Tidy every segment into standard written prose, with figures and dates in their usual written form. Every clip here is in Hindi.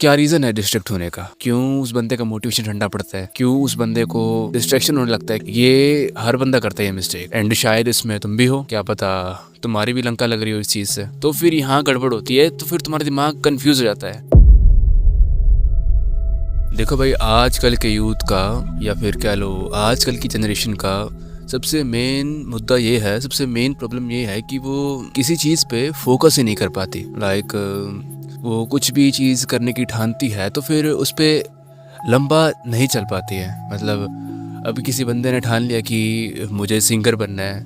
क्या रीजन है डिस्ट्रैक्ट होने का? क्यों उस बंदे का मोटिवेशन ठंडा पड़ता है? क्यों उस बंदे को डिस्ट्रैक्शन होने लगता है? ये हर बंदा करता है ये मिस्टेक, एंड शायद इसमें तुम भी हो, क्या पता तुम्हारी भी लंका लग रही हो इस चीज से। तो फिर यहाँ गड़बड़ होती है, तो फिर तुम्हारा दिमाग कंफ्यूज हो जाता है। देखो भाई, आजकल के यूथ का या फिर कह लो आजकल की जनरेशन का सबसे मेन मुद्दा ये है, सबसे मेन प्रॉब्लम ये है कि वो किसी चीज़ पे फोकस ही नहीं कर पाती। लाइक वो कुछ भी चीज़ करने की ठानती है तो फिर उस पर लंबा नहीं चल पाती है। मतलब अभी किसी बंदे ने ठान लिया कि मुझे सिंगर बनना है,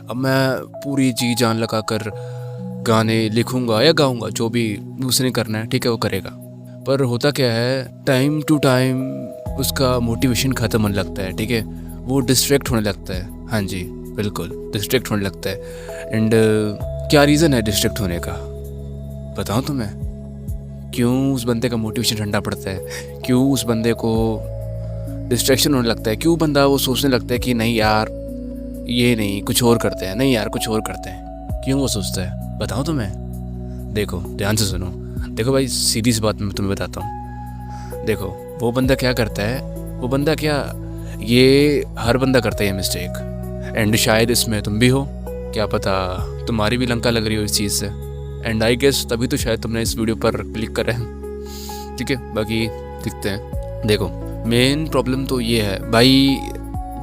अब मैं पूरी जी जान लगा कर गाने लिखूंगा या गाऊंगा, जो भी उसने करना है ठीक है वो करेगा। पर होता क्या है, टाइम टू टाइम उसका मोटिवेशन ख़त्म होने लगता है, ठीक है, वो डिस्ट्रैक्ट होने लगता है। हाँ जी बिल्कुल, डिस्ट्रैक्ट होने लगता है। एंड क्या रीज़न है डिस्ट्रैक्ट होने का बताऊँ तुम्हें? क्यों उस बंदे का मोटिवेशन ठंडा पड़ता है? क्यों उस बंदे को डिस्ट्रैक्शन होने लगता है? क्यों बंदा वो सोचने लगता है कि नहीं यार ये नहीं कुछ और करते हैं, नहीं यार कुछ और करते हैं? क्यों वो सोचता है बताऊँ तुम्हें? देखो ध्यान से सुनो। देखो भाई, सीधी सी बात मैं तुम्हें बताता हूँ। देखो वो बंदा क्या करता है, वो बंदा क्या, ये हर बंदा करता है ये मिस्टेक, एंड शायद इसमें तुम भी हो, क्या पता तुम्हारी भी लंका लग रही हो इस चीज़ से। एंड आई गेस तभी तो शायद तुमने इस वीडियो पर क्लिक करा है, ठीक है। बाकी दिखते हैं। देखो मेन प्रॉब्लम तो ये है भाई,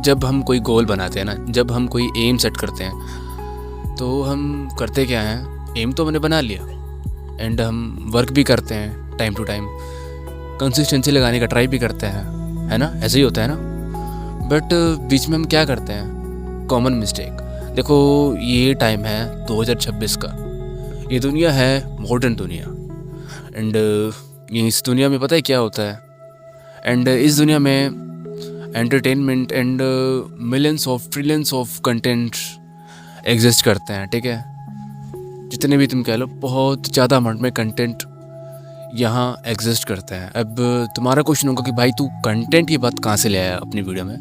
जब हम कोई गोल बनाते हैं ना, जब हम कोई एम सेट करते हैं तो हम करते क्या हैं, एम तो हमने बना लिया एंड हम वर्क भी करते हैं टाइम टू टाइम, कंसिस्टेंसी लगाने का ट्राई भी करते हैं, है ना, ऐसे ही होता है ना। बट बीच में हम क्या करते हैं, कॉमन मिस्टेक। देखो ये टाइम है 2026 का, ये दुनिया है मॉडर्न दुनिया, एंड इस दुनिया में पता है क्या होता है, एंड इस दुनिया में entertainment and millions of trillions of content exist करते हैं, ठीक है। जितने भी तुम कह लो, बहुत ज़्यादा अमाउंट में कंटेंट यहाँ एग्जिस्ट करते हैं। अब तुम्हारा क्वेश्चन होगा कि भाई तू कंटेंट की बात कहाँ से ले आया अपनी वीडियो में,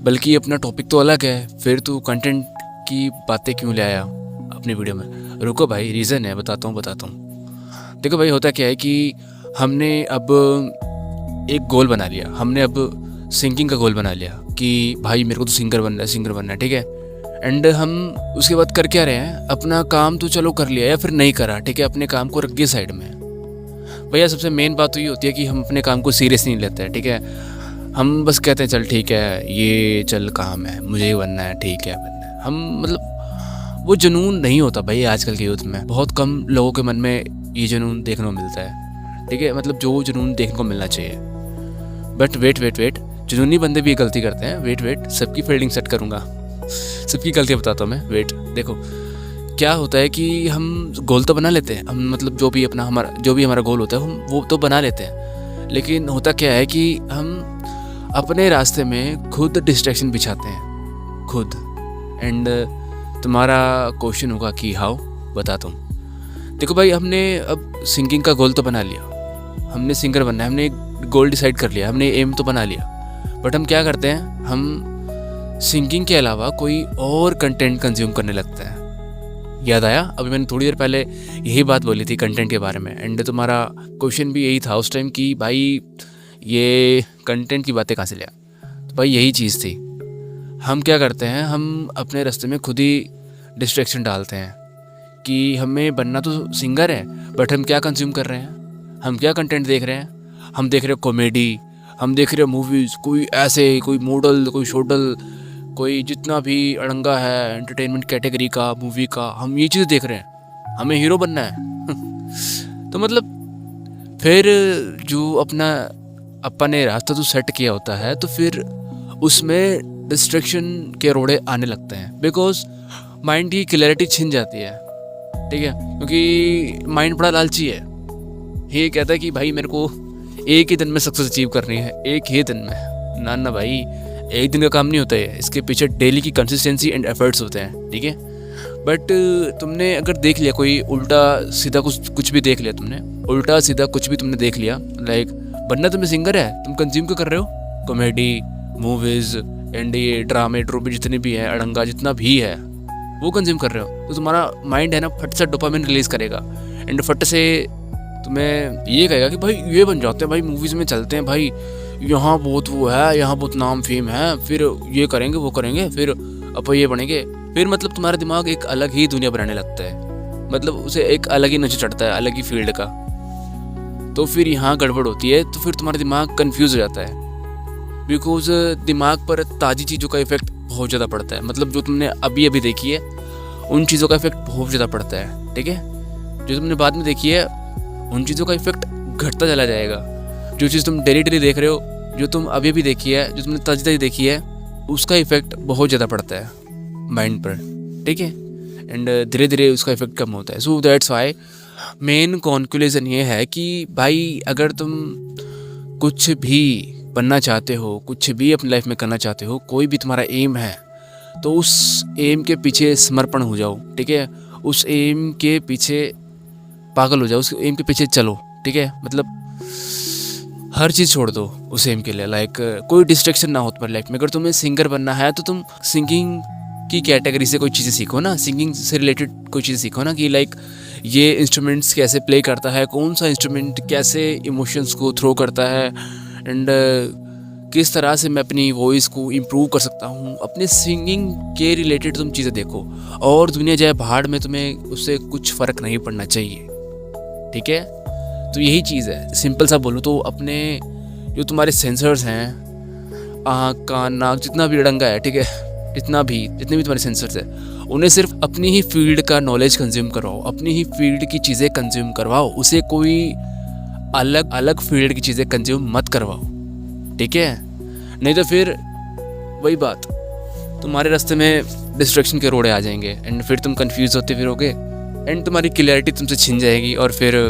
बल्कि अपना टॉपिक तो अलग है, फिर तू कंटेंट की बातें क्यों ले आया अपनी वीडियो में? रुको भाई, रीज़न है, बताता हूँ। देखो भाई, होता क्या है कि हमने अब एक गोल बना लिया, हमने अब सिंगिंग का गोल बना लिया कि भाई मेरे को तो सिंगर बनना है, ठीक है। एंड हम उसके बाद कर क्या रहे हैं, अपना काम तो चलो कर लिया या फिर नहीं करा, ठीक है, अपने काम को रख दिया साइड में। भैया सबसे मेन बात तो ये होती है कि हम अपने काम को सीरियस नहीं लेते हैं, ठीक है। हम बस कहते हैं चल ठीक है, ये चल काम है, मुझे ये बनना है, ठीक है बनना है। हम मतलब वो जुनून नहीं होता भाई आजकल के यूथ में, बहुत कम लोगों के मन में ये जुनून देखने को मिलता है, ठीक है, मतलब जो जुनून देखने को मिलना चाहिए। बट वेट, जुनूनी बंदे भी गलती करते हैं। वेट, सबकी फील्डिंग सेट करूँगा, सबकी गलतियाँ बताता हूँ मैं। वेट, देखो क्या होता है कि हम गोल तो बना लेते हैं, हम मतलब जो भी हमारा गोल होता है हम वो तो बना लेते हैं, लेकिन होता क्या है कि हम अपने रास्ते में खुद डिस्ट्रैक्शन बिछाते हैं खुद। एंड तुम्हारा क्वेश्चन होगा कि हाउ, बताता हूँ। देखो भाई, हमने अब सिंगिंग का गोल तो बना लिया, हमने सिंगर बनना है, हमने गोल डिसाइड कर लिया, हमने एम तो बना लिया, बट हम क्या करते हैं, हम सिंगिंग के अलावा कोई और कंटेंट कंज्यूम करने लगते हैं। याद आया, अभी मैंने थोड़ी देर पहले यही बात बोली थी कंटेंट के बारे में, एंड तुम्हारा क्वेश्चन भी यही था उस टाइम कि भाई ये कंटेंट की बातें कहाँ से लिया। तो भाई यही चीज़ थी, हम क्या करते हैं, हम अपने रास्ते में खुद ही डिस्ट्रैक्शन डालते हैं कि हमें बनना तो सिंगर है, बट हम क्या कंज्यूम कर रहे हैं, हम क्या कंटेंट देख रहे हैं, हम देख रहे हैं कॉमेडी, हम देख रहे हैं मूवीज़, कोई ऐसे कोई मॉडल, कोई शोडल, कोई जितना भी अड़ंगा है एंटरटेनमेंट कैटेगरी का, मूवी का, हम ये चीज़ देख रहे हैं, हमें हीरो बनना है। तो मतलब फिर जो अपन ने रास्ता जो सेट किया होता है, तो फिर उसमें डिस्ट्रैक्शन के रोड़े आने लगते हैं, बिकॉज माइंड की क्लैरिटी छिन जाती है, ठीक है, क्योंकि माइंड बड़ा लालची है। ये कहता है कि भाई मेरे को एक ही दिन में सक्सेस अचीव करनी है, एक ही दिन में। ना भाई, एक दिन का काम नहीं होता है, इसके पीछे डेली की कंसिस्टेंसी एंड एफर्ट्स होते हैं, ठीक है। बट तुमने अगर देख लिया कोई उल्टा सीधा कुछ भी देख लिया, तुमने उल्टा सीधा कुछ भी तुमने देख लिया, लाइक बनना तुम्हें सिंगर है, तुम कंज्यूम क्यों कर रहे हो, कॉमेडी, मूवीज़ एंड ये ड्रामे जितने भी हैं, अड़ंगा जितना भी है वो कंज्यूम कर रहे हो, तो तुम्हारा माइंड है ना फट से डोपामिन रिलीज़ करेगा, एंड फट से तुम्हें ये कहेगा कि भाई ये बन जाते हैं, भाई मूवीज़ में चलते हैं, भाई यहाँ बहुत वो है, यहाँ बहुत नाम फेम है, फिर ये करेंगे वो करेंगे, फिर अब ये बनेंगे। फिर मतलब तुम्हारा दिमाग एक अलग ही दुनिया बनाने लगता है, मतलब उसे एक अलग ही नशा चढ़ता है, अलग ही फील्ड का। तो फिर यहाँ गड़बड़ होती है, तो फिर तुम्हारा दिमाग कंफ्यूज हो जाता है, बिकॉज दिमाग पर ताज़ी चीज़ों का इफेक्ट बहुत ज़्यादा पड़ता है। मतलब जो तुमने अभी अभी देखी है उन चीज़ों का इफेक्ट बहुत ज़्यादा पड़ता है, ठीक है। जो तुमने बाद में देखी है उन चीज़ों का इफेक्ट घटता चला जाएगा। जो चीज़ तुम डेली देख रहे हो, जो तुम अभी अभी देखी है, जो तुमने ताज़ी देखी है, उसका इफेक्ट बहुत ज़्यादा पड़ता है माइंड पर, ठीक है। एंड धीरे धीरे उसका इफेक्ट कम होता है। So that's why main conclusion ये है कि भाई अगर तुम कुछ भी बनना चाहते हो, कुछ भी अपनी लाइफ में करना चाहते हो, कोई भी तुम्हारा एम है, तो उस एम के पीछे समर्पण हो जाओ, ठीक है। उस एम के पीछे पागल हो जाओ, उस एम के पीछे चलो, ठीक है। मतलब हर चीज़ छोड़ दो उस एम के लिए। लाइक कोई डिस्ट्रैक्शन ना हो तुम्हारी लाइफ में। अगर तुम्हें सिंगर बनना है तो तुम सिंगिंग की कैटेगरी से कोई चीज़ें सीखो ना, सिंगिंग से रिलेटेड कोई चीज़ें सीखो ना, कि लाइक ये इंस्ट्रूमेंट्स कैसे प्ले करता है, कौन सा इंस्ट्रूमेंट कैसे इमोशंस को थ्रो करता है, एंड किस तरह से मैं अपनी वॉइस को इम्प्रूव कर सकता हूँ। अपने सिंगिंग के रिलेटेड तुम चीज़ें देखो, और दुनिया जाए भाड़ में, तुम्हें उससे कुछ फ़र्क नहीं पड़ना चाहिए, ठीक है। तो यही चीज़ है, सिंपल सा बोलूँ तो अपने जो तुम्हारे सेंसर्स हैं, आँख कान नाक जितना भी डंगा है, ठीक है, जितने भी तुम्हारे सेंसर्स है, उन्हें सिर्फ अपनी ही फील्ड का नॉलेज कंज्यूम करवाओ, अपनी ही फील्ड की चीज़ें कंज्यूम करवाओ, उसे कोई अलग अलग फील्ड की चीज़ें कंज्यूम मत करवाओ, ठीक है। नहीं तो फिर वही बात, तुम्हारे रास्ते में डिस्ट्रैक्शन के रोड़े आ जाएंगे, एंड फिर तुम कंफ्यूज होते फिरोगे, एंड तुम्हारी क्लैरिटी तुमसे छिन जाएगी, और फिर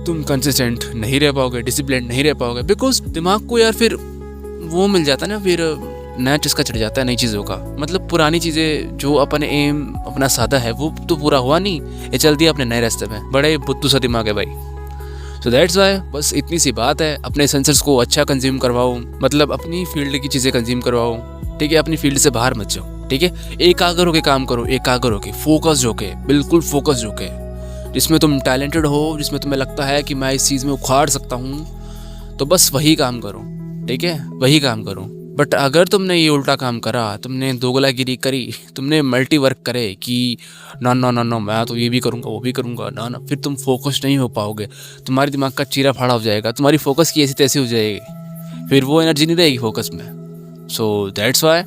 तुम कंसिस्टेंट नहीं रह पाओगे, डिसिप्लिन नहीं रह पाओगे, बिकॉज दिमाग को यार फिर वो मिल जाता है ना, फिर नया चस्का चढ़ जाता है नई चीज़ों का। मतलब पुरानी चीज़ें जो अपने एम अपना सादा है वो तो पूरा हुआ नहीं, ये चल दिया अपने नए रास्ते में। बड़े बुद्धू सा दिमाग है भाई। सो दैट्स वाई, बस इतनी सी बात है, अपने सेंसर्स को अच्छा कंज्यूम करवाओ, मतलब अपनी फील्ड की चीज़ें कंज्यूम करवाओ, ठीक है। अपनी फील्ड से बाहर मत जाओ, ठीक है। एकाग्र होके काम करो, एकाग्र होके, फोकस्ड होके, बिल्कुल फोकस्ड होके, जिसमें तुम टैलेंटेड हो, जिसमें तुम्हें लगता है कि मैं इस चीज़ में उखाड़ सकता हूँ, तो बस वही काम करो, ठीक है, वही काम करो। बट अगर तुमने ये उल्टा काम करा, तुमने दोगलागिरी करी, तुमने मल्टी वर्क करे कि ना ना ना ना मैं तो ये भी करूँगा वो भी करूँगा, ना ना, फिर तुम फोकस नहीं हो पाओगे, तुम्हारे दिमाग का चीरा फाड़ा हो जाएगा, तुम्हारी फोकस की ऐसी तैसी हो जाएगी, फिर वो एनर्जी नहीं रहेगी फोकस में। सो दैट्स वाई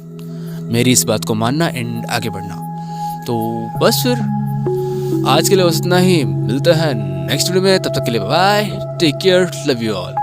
मेरी इस बात को मानना एंड आगे बढ़ना। तो बस फिर आज के लिए बस इतना ही, मिलते हैं नेक्स्ट वीडियो में, तब तक के लिए bye, take care, love you all.